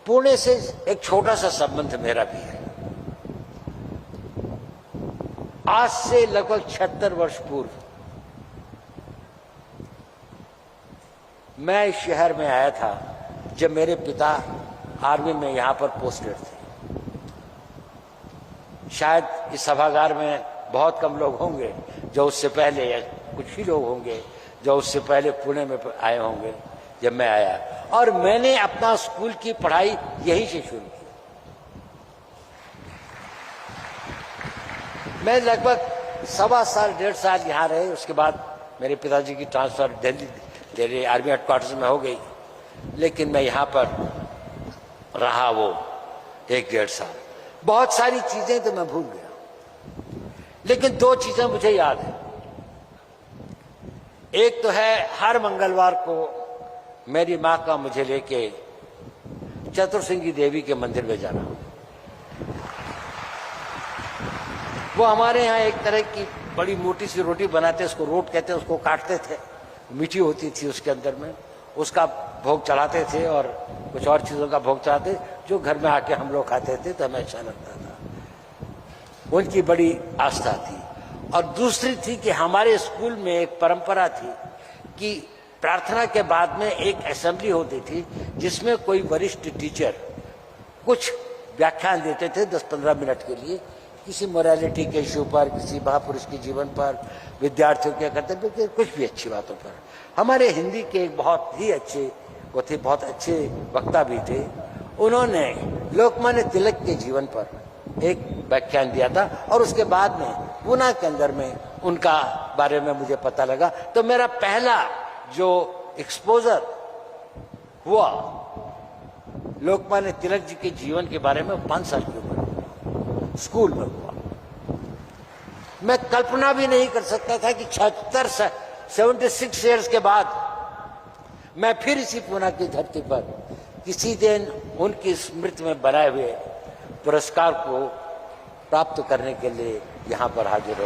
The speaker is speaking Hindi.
पुणे से एक छोटा सा संबंध मेरा भी है। आज से लगभग 76 वर्ष पूर्व मैं इस शहर में आया था जब मेरे पिता आर्मी में यहां पर पोस्टेड थे। शायद इस सभागार में बहुत कम लोग होंगे जो उससे पहले, या कुछ ही लोग होंगे जो उससे पहले पुणे में आए होंगे जब मैं आया, और मैंने अपना स्कूल की पढ़ाई यहीं से शुरू की। मैं लगभग 1.25 साल 1.5 साल यहाँ रहे। उसके बाद मेरे पिताजी की ट्रांसफर दिल्ली आर्मी हेडक्वार्टर्स में हो गई, लेकिन मैं यहाँ पर रहा वो 1-1.5 साल। बहुत सारी चीजें तो मैं भूल गया, लेकिन 2 चीजें मुझे याद है। एक तो है हर मंगलवार को मेरी माँ का मुझे लेके चतुर्सिंगी देवी के मंदिर में जाना। वो हमारे यहाँ एक तरह की बड़ी मोटी सी रोटी बनाते, उसको रोट कहते हैं, उसको काटते थे, मीठी होती थी उसके अंदर में, उसका भोग चढ़ाते थे और कुछ और चीज़ों का भोग चढ़ाते, जो घर में आके हम लोग खाते थे तो हमें अच्छा लगता था। उनकी बड़ी आस्था थी। और दूसरी थी कि हमारे स्कूल में एक परंपरा थी कि प्रार्थना के बाद में एक असेंबली होती थी जिसमें कोई वरिष्ठ टीचर कुछ व्याख्यान देते थे 10-15 मिनट के लिए, किसी मोरालिटी के इशू पर, किसी महापुरुष के जीवन पर, विद्यार्थियों के कर्तव्य के, कुछ भी अच्छी बातों पर। हमारे हिंदी के एक बहुत ही अच्छे, वो थे बहुत अच्छे वक्ता भी थे, उन्होंने लोकमान्य तिलक के जीवन पर एक व्याख्यान दिया था और उसके बाद में पुणे के अंदर में उनका बारे में मुझे पता लगा। तो मेरा पहला जो एक्सपोजर हुआ लोकमान्य तिलक जी के जीवन के बारे में 5 साल की उम्र स्कूल में हुआ। मैं कल्पना भी नहीं कर सकता था कि 76 ईयर्स के बाद मैं फिर इसी पुणे की धरती पर किसी दिन उनकी स्मृति में बनाए हुए पुरस्कार को प्राप्त करने के लिए यहाँ पर हाजिर हूं।